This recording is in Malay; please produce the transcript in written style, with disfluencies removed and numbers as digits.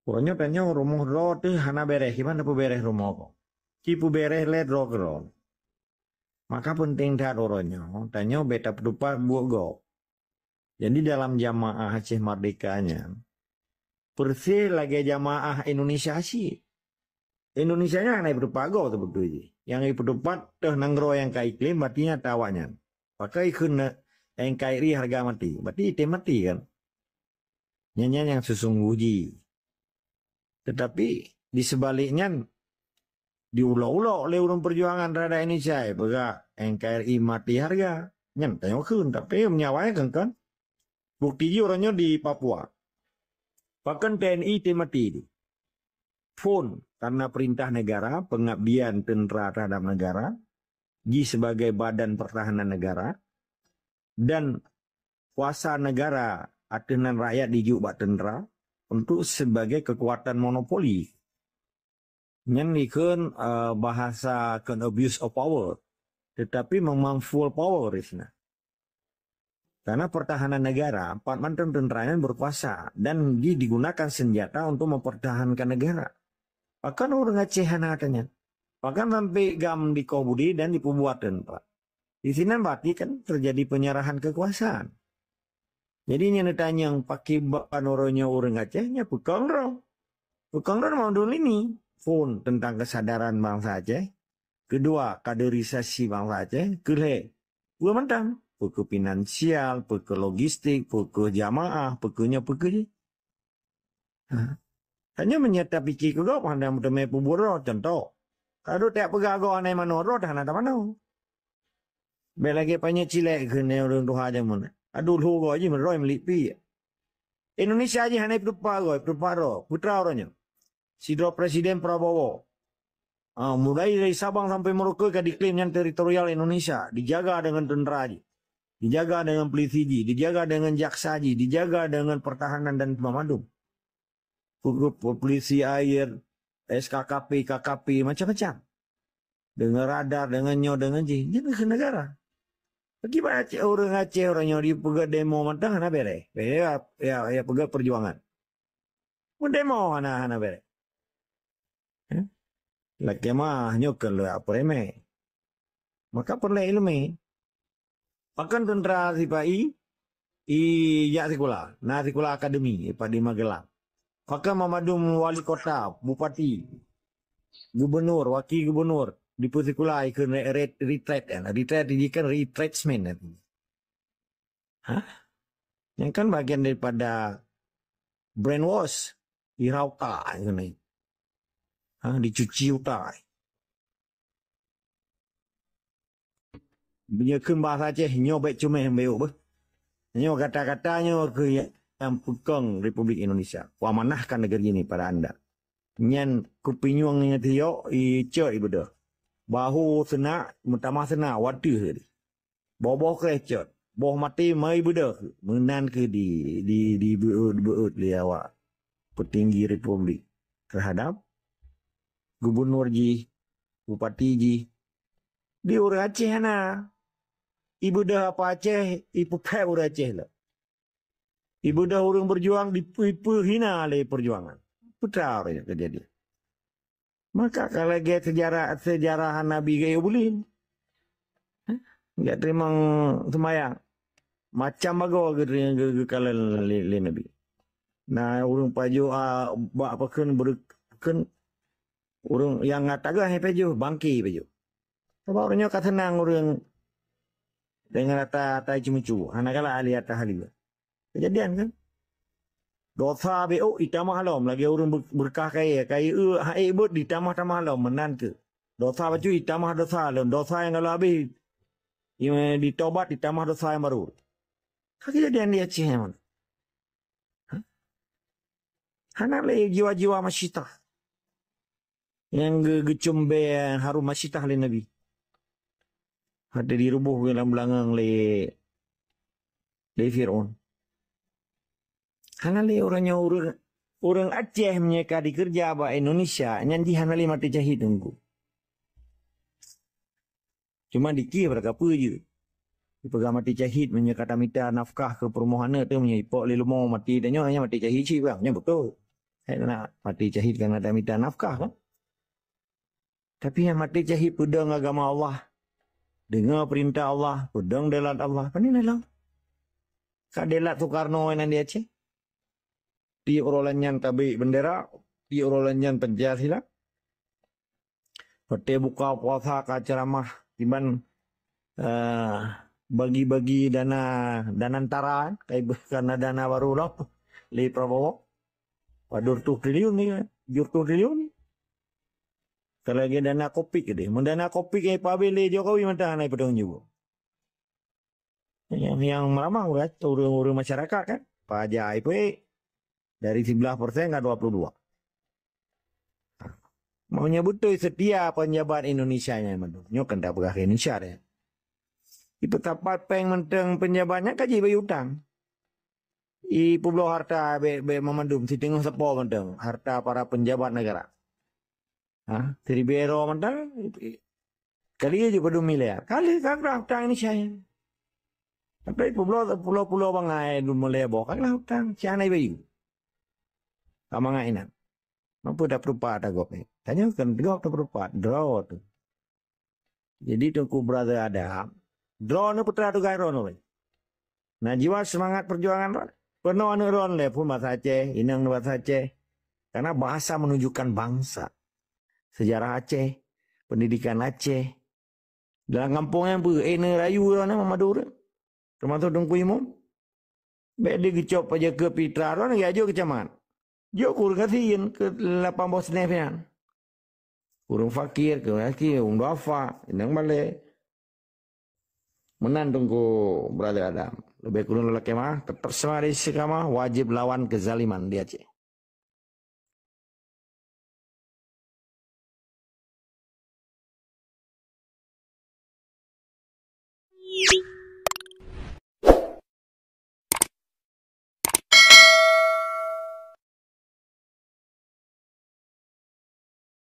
Pokoknya tanya rumah ro tu hana beres, gimana pu beres rumah ko? Ki pu beres let ro kero. Maka penting dah orangnya, tanya beta pedupa buat go. Jadi dalam jamaah Aceh Merdekanya, persis lagi jamaah Indonesia sih. Indonesia nya naik berupa go tu betul je. Yang pedupat tuh nanggro yang kai iklim, matinya tawanya. Pakai kena yang kai ri harga mati, berarti itu mati kan? Nyanyian yang sesungguhnya. Tetapi di sebaliknya diulau-ulau oleh orang perjuangan terhadap Indonesia. Bega NKRI mati harga. Nyan tanya kun tapi menyawanya kan. Bukti orangnya di Papua. Bahkan TNI mati. Pun karena perintah negara, pengabdian tentara terhadap negara, di sebagai badan pertahanan negara, dan kuasa negara atenan rakyat dijubak tentera untuk sebagai kekuatan monopoli. Yang kan bahasa kan abuse of power. Tetapi memang full power isna. Karena pertahanan negara, empat mantan tenteranya berkuasa dan digunakan senjata untuk mempertahankan negara. Bahkan orang Aceh katanya. Bahkan sampai gam di Kobudi dan di Pembuatan, Pak. Di sini berarti kan terjadi penyerahan kekuasaan. Jadi ini tanya yang pakai panoranya orang Acehnya Pekong Roh. Pekong Roh mau dulu ini. Pun tentang kesadaran bangsa Aceh. Kedua, kaderisasi bangsa Aceh. Kedua, dua mentang. Pekeh finansial, pekeh logistik, pekeh jamaah, pekehnya pekeh. Hanya menyata pikir ke kau, pandai mudah pemburu, contoh. Kalau tak pegago anai manoro, dah nak mana? Belagi banyak cilek kena orang tuha aja mana. Aduh lu kau aja meroy melipi. Indonesia aja hanai perparo, putra orangnya. Sidro Presiden Prabowo. Mulai dari Sabang sampai Merauke ke diklaim yang teritorial Indonesia. Dijaga dengan tentera aja. Dijaga dengan polisi aja. Dijaga dengan jaksa aja. Dijaga dengan pertahanan dan pemadam. Polisi air, SKKP, KKP, macam-macam. Dengan radar, dengan nyo, dengan je. Ini ke negara. Bagaimana orang Aceh, orang yang dipegat demo mentah, hana bere. Ya, pegat perjuangan. Pun demo, hana bere. Laki mah nyokan lu apa remeh. Maka perlu ilmu. Bahkan tentera sipai ya sekolah, na sekolah akademi pada Magelang. Bahkan memadum wali kota, bupati, gubernur, wakil gubernur di sekolah ikut retreat kan. Retreat ini kan retrenchment. Hah? Yang kan bagian daripada brainwash, dirauta ini. Dicuci utai. Bila kembang saja, nyo baik cuma yang baik ber. Nyo kata-katanya ke yang pegang Republik Indonesia. Wamanahkan negeri ini pada anda. Nyan kupinyuangnya tiyo, cek ibu dah. Bahu senak, mutamah senak, waduh. Bawa kerecot. Bawa mati, mai ibu dah. Menan ke di beut dia awak. Petinggi Republik. Terhadap Gubernur ji, Bupati ji. Di orang Aceh na. Ibu dah apa Aceh, ibu pek orang Aceh lah. Ibu dah orang berjuang dipu hina oleh perjuangan. Putra orangnya kejadian. Maka kalau dia sejarah Nabi gaya boleh. Enggak terima semayang. Macam bago ke kalau le Nabi. Nah orang paju apa kan orang yang ngataga he paju bangki paju. Sebab orangnya kata senang orang dengan kata cimucu. Hanakala ahli atas ahli. Kejadian kan. Dosa BO itamah halam. Lagi orang berkah kaya. Kaya haibut ditamah-tamah halam. Menan ke. Dosa baju itamah dosa halam. Dosa yang kalau habis. Yang ditobat itamah dosa yang baru. Kejadian dia Aceh mana. Hanaklah jiwa-jiwa masyitah. Yang gecumbe harum masyitah oleh Nabi. Ada dirubuh dalam belakang le Fir'aun. Hanali orangnya orang Aceh menyeka dikerja ba Indonesia nyanti hanali mati jahit tunggu. Cuma dikir pada apa je. Dipegang mati cahit punya kata minta nafkah ke permohonan tu punya ipok li lumong mati tanya hanya mati cahit sih bang. Betul. Saya nak mati cahit kan ada minta nafkah kan. Tapi yang mati cahit pedang agama Allah. Dengar perintah Allah, pedang delat Allah. Apa ni lah? Kak delat Soekarno yang dia cek. Di urolannya tabik bendera, di urolannya Pancasila. Pete buka puasa ke ceramah tiban bagi-bagi dana antara karena dana baru lah li Prabowo. Padur tu triliun ni, jur tu triliun. Kalau lagi dana kopi ke dia, mendana kopi ke pabili Jokowi mentah naik pedang juga. Yang meramah orang masyarakat kan, pajak IP dari 11% ke 22. Maunya betul setia penjabat Indonesia nya madu. Nyo kan tak berah Indonesia dia. Ipu tapat peng menteng penjabatnya kaji bayi utang. Ipu belau harta be memandum si tengah sepo menteng harta para penjabat negara. Ha, Tribero menteng kali aja pada miliar. Kali kakak utang Indonesia nya. Tapi ipu pulau bangai dulu mulai bawa kakak utang sianai bayu. Kamangai nak. Mampu dah perupa tak gope. Tanya kan gop tak perupa. Draw tu. Jadi tu ku brother ada. Draw ni putra tu gairo ni. Nah jiwa semangat perjuangan tu. Penuh anu ron le pun bahasa Aceh. Inang bahasa Aceh. Karena bahasa menunjukkan bangsa. Sejarah Aceh. Pendidikan Aceh. Dalam kampung yang ber. Rayu tu nama Madur. Termasuk Tungku Imum. Baik dia gecop aja ke Pitra tu. Dia aja kecaman. Jok kurang kasihin ke 8 bos nefian. Kurang fakir ke lagi orang duafa indang balik. Menan tunggu brother Adam. Lebih kurang lelaki mah terserah di sikama wajib lawan kezaliman di Aceh.